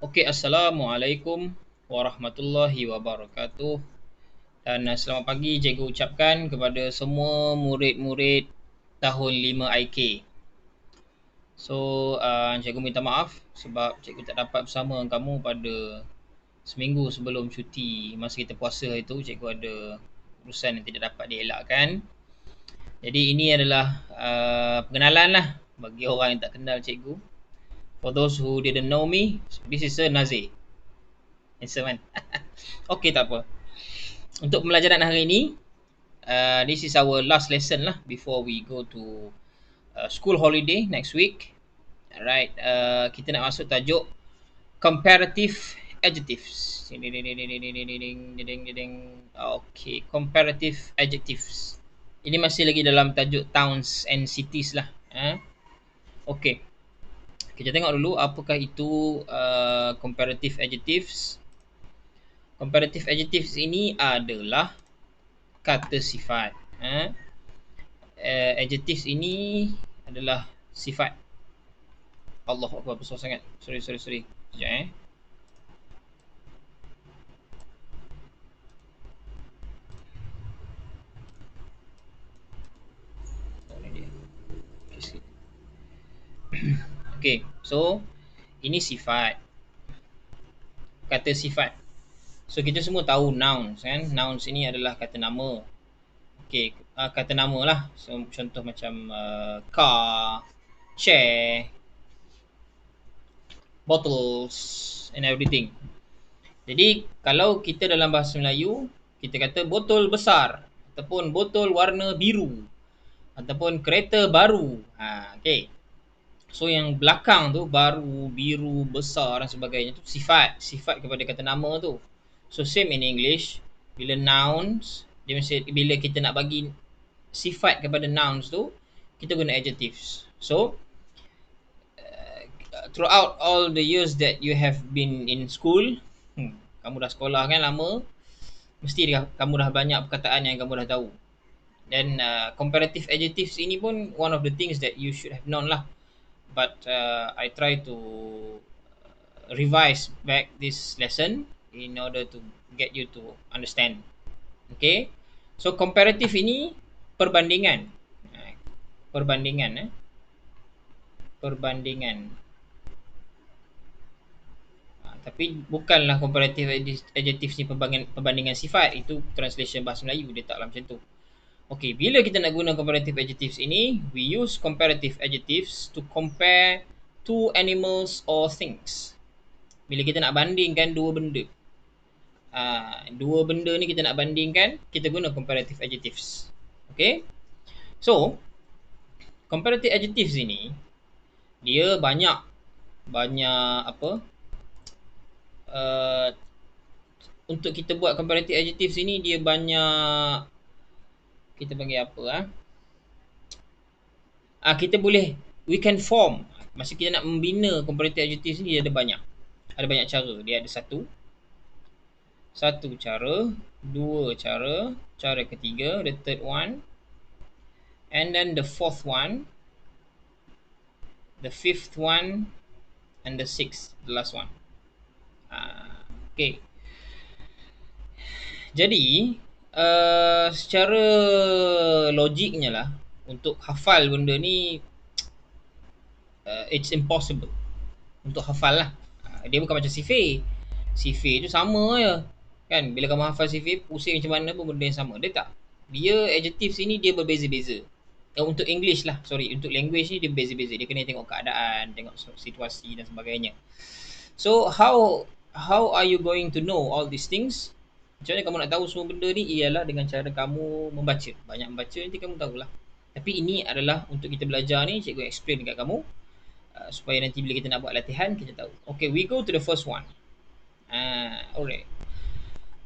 Okey, Assalamualaikum warahmatullahi wabarakatuh. Dan selamat pagi cikgu ucapkan kepada semua murid-murid tahun 5 IK. So, cikgu minta maaf sebab cikgu tak dapat bersama kamu pada seminggu sebelum cuti masa kita puasa itu. Cikgu ada urusan yang tidak dapat dielakkan. Jadi ini adalah pengenalan lah bagi orang yang tak kenal cikgu. For those who didn't know me, this is Sir Nazir. Handsome kan? Okey, tak apa. Untuk pembelajaran hari ini, this is our last lesson lah before we go to school holiday next week. Alright, kita nak masuk tajuk comparative adjectives. Okay, comparative adjectives. Ini masih lagi dalam tajuk towns and cities lah. Okay, kita tengok dulu apakah itu comparative adjectives. Comparative adjectives ini adalah kata sifat. Adjectives ini adalah sifat. Allah Akbar, besar sangat. Sorry. Sekejap Okay, so ini sifat. Kata sifat. So kita semua tahu nouns kan. Nouns ini adalah kata nama. Okay, kata nama lah. So, contoh macam car, chair, bottles and everything. Jadi kalau kita dalam bahasa Melayu, kita kata botol besar ataupun botol warna biru ataupun kereta baru. Okay. So yang belakang tu baru, biru, besar dan sebagainya tu sifat kepada kata nama tu. So same in English, bila nouns, dia mesti bila kita nak bagi sifat kepada nouns tu, kita guna adjectives. So throughout all the years that you have been in school, kamu dah sekolah kan lama, mesti kamu dah banyak perkataan yang kamu dah tahu. Dan comparative adjectives ini pun one of the things that you should have known lah. But I try to revise back this lesson in order to get you to understand. Okay, so comparative ini perbandingan. Perbandingan. Tapi bukanlah comparative adjectives ni perbandingan sifat. Itu translation bahasa Melayu, dia taklah macam tu. Okay, bila kita nak guna comparative adjectives ini, we use comparative adjectives to compare two animals or things. Bila kita nak bandingkan dua benda, dua benda ni kita nak bandingkan, kita guna comparative adjectives. Okay, so comparative adjectives ini dia banyak apa, untuk kita buat comparative adjectives ini dia banyak, kita panggil apa, kita boleh, we can form, masa kita nak membina comparative adjectives ni dia ada banyak cara. Dia ada satu cara, dua cara, cara ketiga, the third one, and then the fourth one, the fifth one, and the sixth, the last one. Okay, jadi secara logiknya lah, untuk hafal benda ni it's impossible untuk hafal lah. Dia bukan macam sifir tu sama je kan. Bila kamu hafal sifir, pusing macam mana pun benda yang sama. Dia tak, dia adjectives ni dia berbeza-beza. Untuk English lah, untuk language ni dia berbeza-beza. Dia kena tengok keadaan, tengok situasi dan sebagainya. So how are you going to know all these things? Macam mana kamu nak tahu semua benda ni? Ialah dengan cara kamu membaca. Banyak membaca, nanti kamu tahulah. Tapi ini adalah untuk kita belajar ni, cikgu explain dekat kamu, supaya nanti bila kita nak buat latihan, kita tahu. Okay, we go to the first one. Alright.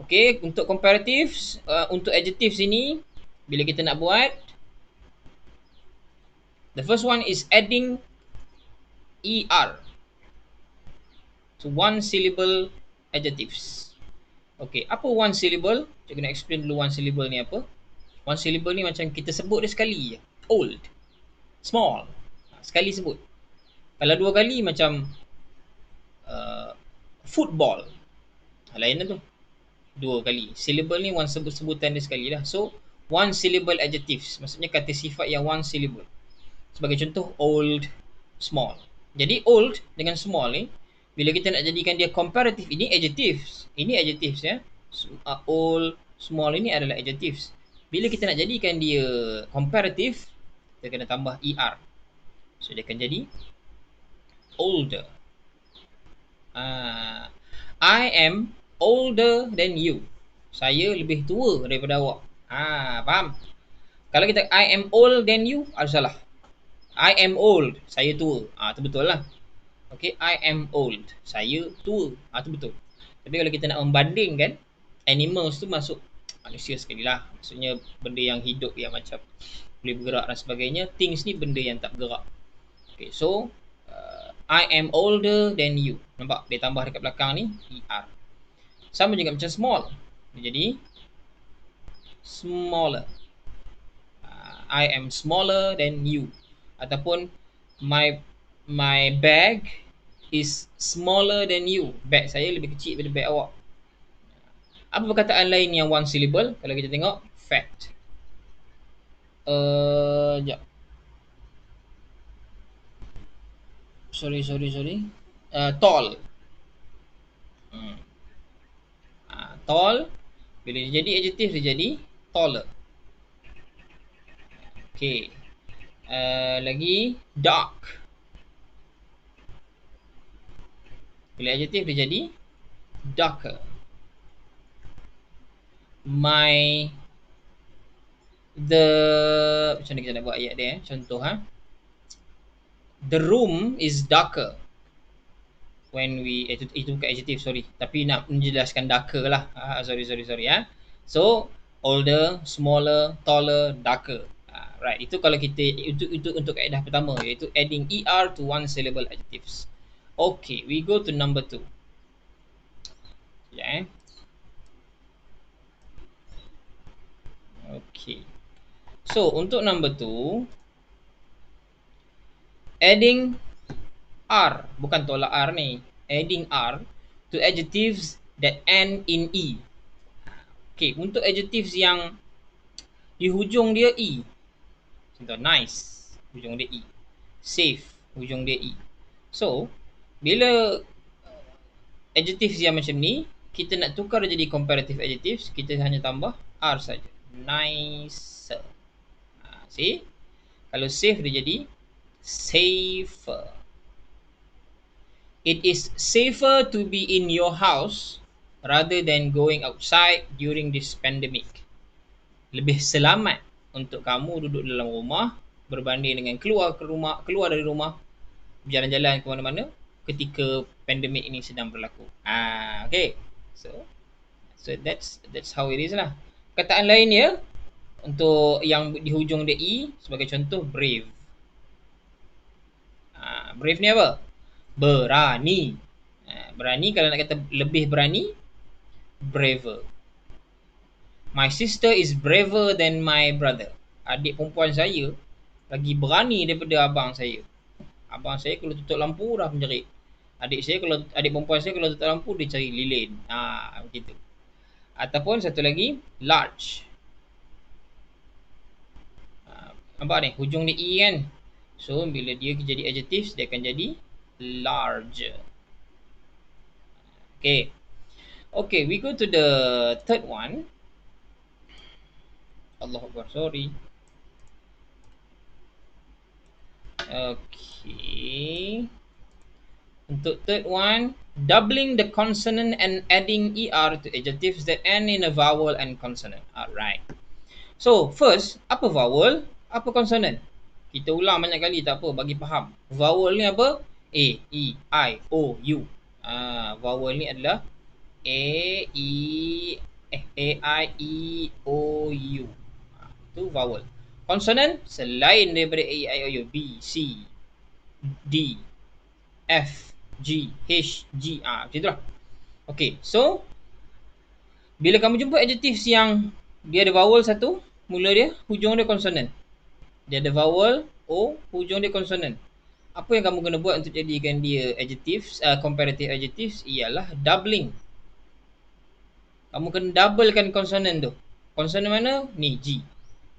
Okay, untuk comparatives, untuk adjectives ini, bila kita nak buat, the first one is adding ER. So one syllable adjectives. Okay, apa one syllable? Cikgu nak explain dulu one syllable ni apa. One syllable ni macam kita sebut dia sekali je. Old, small, sekali sebut. Kalau dua kali macam football. Lain lah tu. 2 kali. Syllable ni one sebutan dia sekali lah. So, one syllable adjectives. Maksudnya kata sifat yang one syllable. Sebagai contoh, old, small. Jadi, old dengan small ni, bila kita nak jadikan dia comparative, ini adjectives. Ini adjectives ya. Old, small ini adalah adjectives. Bila kita nak jadikan dia comparative, kita kena tambah ER. So, dia akan jadi older. I am older than you. Saya lebih tua daripada awak. Faham? Kalau kita I am old than you, ada salah. I am old, saya tua. Tu betul lah. Okay, I am old, saya tua. Tu betul. Tapi kalau kita nak membandingkan, animals tu masuk manusia sekali lah. Maksudnya benda yang hidup yang macam boleh bergerak dan sebagainya. Things ni benda yang tak bergerak. Okay, so I am older than you. Nampak? Dia tambah dekat belakang ni ER. Sama juga macam small. Jadi smaller. I am smaller than you. Ataupun my bag is smaller than you. Bag saya lebih kecil daripada bag awak. Apa perkataan lain yang one syllable? Kalau kita tengok fact. Sekejap. Sorry. Tall. Tall. Bila dia jadi adjective, dia jadi taller. Okay. Lagi dark. Bila adjective dia jadi darker. Macam mana kita nak buat ayat dia? Contoh The room is darker. When we itu bukan adjective, sorry. Tapi nak menjelaskan darker lah. Sorry. So older, smaller, taller, darker. Right. Itu kalau kita itu untuk kaedah pertama, iaitu adding ER to one syllable adjectives. Okay, we go to number 2. Okay. So untuk number 2, adding R, bukan tolak R ni, adding R to adjectives that end in E. Okay, untuk adjectives yang di hujung dia E, contoh nice, hujung dia E. Safe, hujung dia E. So, bila adjectives yang macam ni, kita nak tukar jadi comparative adjectives, kita hanya tambah R saja. Nicer. See? Kalau safe dia jadi safer. It is safer to be in your house rather than going outside during this pandemic. Lebih selamat untuk kamu duduk dalam rumah berbanding dengan keluar dari rumah, berjalan-jalan ke mana-mana ketika pandemik ini sedang berlaku. Okay. So that's how it is lah. Perkataan lain ya, untuk yang di hujung dia E, sebagai contoh brave. Brave ni apa? Berani. Berani, kalau nak kata lebih berani, braver. My sister is braver than my brother. Adik perempuan saya lagi berani daripada abang saya. Abang saya kalau tutup lampu dah menjerit. Adik perempuan saya kalau tutup lampu dia cari lilin. Begitu. Ataupun satu lagi, large. Nampak ni, hujung dia E kan. So bila dia jadi adjectives, dia akan jadi large. Okay, we go to the third one. Allahu Akbar, sorry. Okay. Untuk third one, doubling the consonant and adding ER to adjectives that end in a vowel and consonant. Alright. So first, apa vowel? Apa consonant? Kita ulang banyak kali, tak apa, bagi faham. Vowel ni apa? A, E, I, O, U. Vowel ni adalah A, I, E, O, U. Itu vowel. Consonant selain daripada A, I, O, U, B, C, D, F, G, H, G. Macam itulah. Okay, so bila kamu jumpa adjectives yang dia ada vowel satu, mula dia, hujung dia consonant. Dia ada vowel O, hujung dia consonant. Apa yang kamu kena buat untuk jadikan dia adjectives, comparative adjectives ialah doubling. Kamu kena doublekan konsonan tu. Konsonan mana? Ni, G.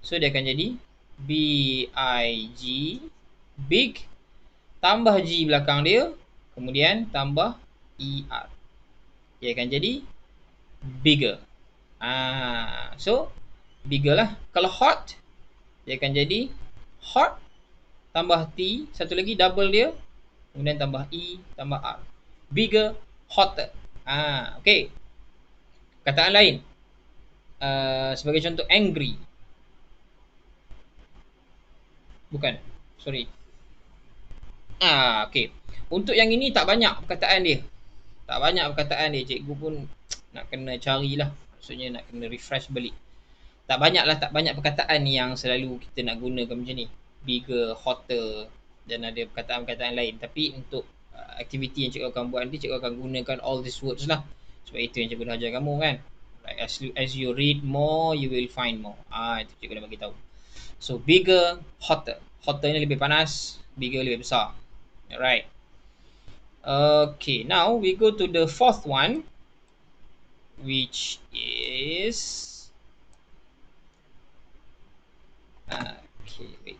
So dia akan jadi B-I-G, big, tambah G belakang dia, kemudian tambah E-R. Dia akan jadi bigger. So bigger lah. Kalau hot, dia akan jadi hot, tambah T, satu lagi double dia, kemudian tambah E, tambah R. Bigger, hotter. Okay. Kataan lain. Sebagai contoh, angry. Bukan. Sorry. Okay. Untuk yang ini tak banyak perkataan dia. Tak banyak perkataan dia. Cikgu pun nak kena carilah. Maksudnya nak kena refresh balik. Tak banyak perkataan ni yang selalu kita nak gunakan macam ni. Bigger, hotter dan ada perkataan-perkataan lain. Tapi untuk aktiviti yang cikgu akan buat nanti, cikgu akan gunakan all these words lah. Sebab itu yang cikgu dah ajar kamu kan. Like as you read more, you will find more. Itu cikgu dah bagi tahu. So bigger, hotter. Hotter ni lebih panas, bigger lebih besar. Alright. Okay, now we go to the fourth one, which is okay, wait.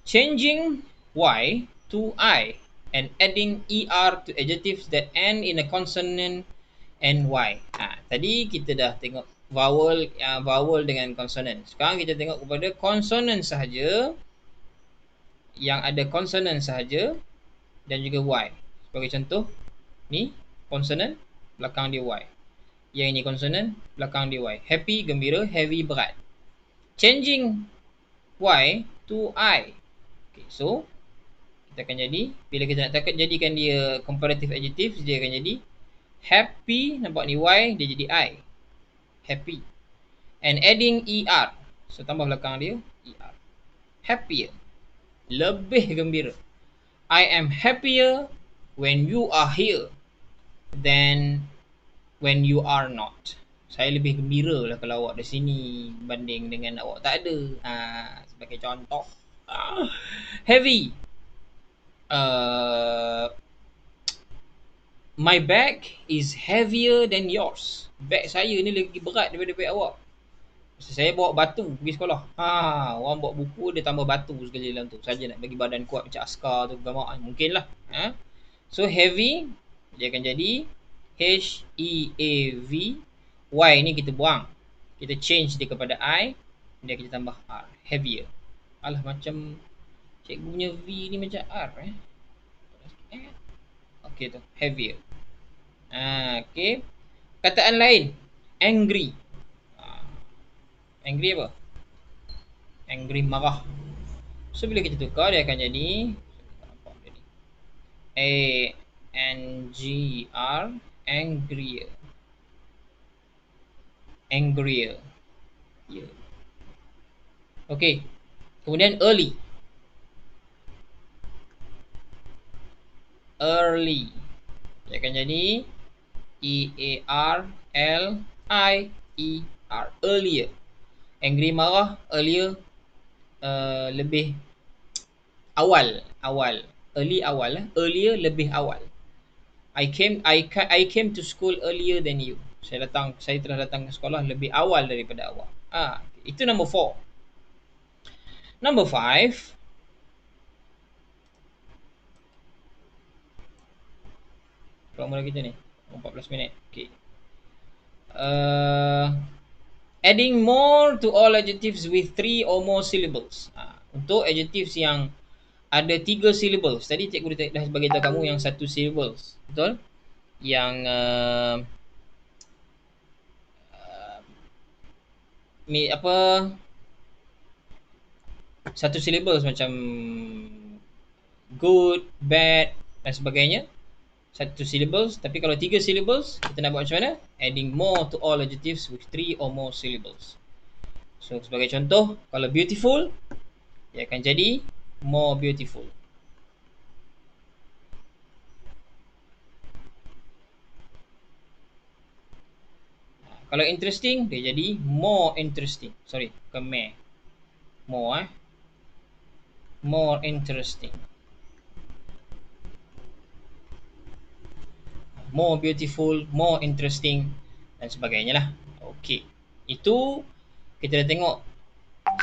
Changing Y to I and adding ER to adjectives that end in a consonant and Y. Tadi kita dah tengok vowel dengan consonant. Sekarang kita tengok kepada consonant sahaja, yang ada consonant sahaja dan juga Y. Sebagai contoh, ni consonant, belakang dia Y. Yang ini consonant, belakang dia Y. Happy, gembira. Heavy, berat. Changing Y to I. Okay, so kita akan jadi, bila kita nak jadikan dia comparative adjectives, dia akan jadi happy. Nampak ni Y, dia jadi I. Happy. And adding ER. So tambah belakang dia ER. Happier. Lebih gembira. I am happier when you are here than when you are not. Saya lebih gembira lah kalau awak di sini banding dengan awak tak ada. Sebagai contoh. Heavy. My bag is heavier than yours. Bag saya ni lagi berat daripada bag awak. Saya bawa batu pergi sekolah. Orang bawa buku, dia tambah batu sekali dalam tu. Saja nak bagi badan kuat macam askar tu, mungkin lah. So heavy, dia akan jadi H-E-A-V. Y ni kita buang. Kita change dia kepada I. Dia kita tambah R. Heavier. Alah, macam cikgu punya V ni macam R. Okay tu. Heavier. Okay. Kataan lain. Angry. Angry apa? Angry, marah. So bila kita tukar, dia akan jadi A-N-G-R. Angrier. Angrier. Yeah. Okay. Kemudian early. Early. Dia akan jadi E-A-R-L-I-E-R. Earlier. Angry, marah. Earlier, lebih awal. Early, awal. Earlier, lebih awal. I came to school earlier than you. Saya telah datang ke sekolah lebih awal daripada awak. Itu number 4. Number 5. Berapa mula kita ni? 14 minit. Okay. Adding more to all adjectives with 3 or more syllables. Untuk adjectives yang ada 3 syllables. Tadi cikgu dah bagi tahu kamu yang 1 syllables. Betul? Yang satu syllables macam good, bad dan sebagainya. 1 syllables. Tapi kalau 3 syllables, kita nak buat macam mana? Adding more to all adjectives with 3 or more syllables. So sebagai contoh, kalau beautiful, dia akan jadi more beautiful. Kalau interesting, dia jadi more interesting. Sorry, bukan more. More, more interesting, more beautiful, more interesting dan sebagainya lah. Okey. Itu kita dah tengok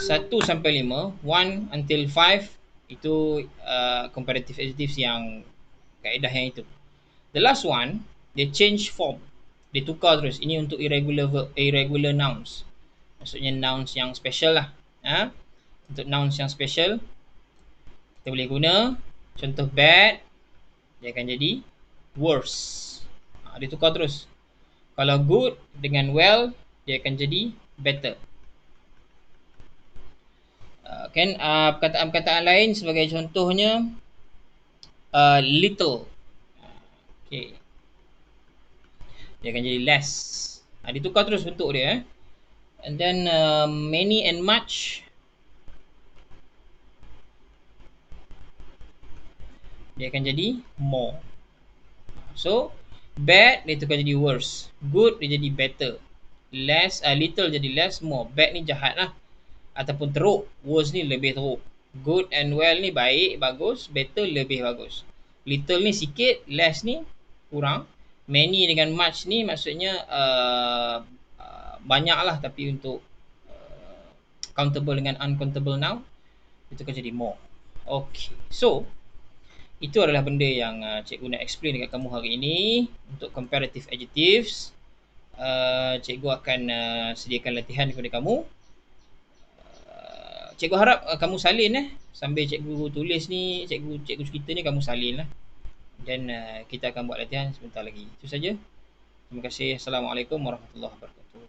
1 sampai 5, 1 until 5 itu comparative adjectives yang kaedah yang itu. The last one, dia change form. Dia tukar terus. Ini untuk irregular verb, irregular nouns. Maksudnya nouns yang special lah. Ha? Untuk nouns yang special, kita boleh guna contoh bad, dia akan jadi worse. Dia tukar terus. Kalau good dengan well, dia akan jadi better. Perkataan-perkataan lain sebagai contohnya little. Okay. Dia akan jadi less. Dia tukar terus bentuk dia. And then many and much, dia akan jadi more. So bad dia tukar jadi worse, good dia jadi better, less little jadi less, more. Bad ni jahat lah ataupun teruk, worse ni lebih teruk. Good and well ni baik, bagus, better lebih bagus. Little ni sikit, less ni kurang. Many dengan much ni maksudnya banyak lah, tapi untuk countable dengan uncountable noun itu akan jadi more. Okay, so itu adalah benda yang cikgu nak explain dekat kamu hari ini untuk comparative adjectives. Cikgu akan sediakan latihan kepada kamu. Cikgu harap kamu salin sambil cikgu tulis ni, cikgu cerita ni kamu salin lah. Dan kita akan buat latihan sebentar lagi. Itu saja. Terima kasih. Assalamualaikum warahmatullahi wabarakatuh.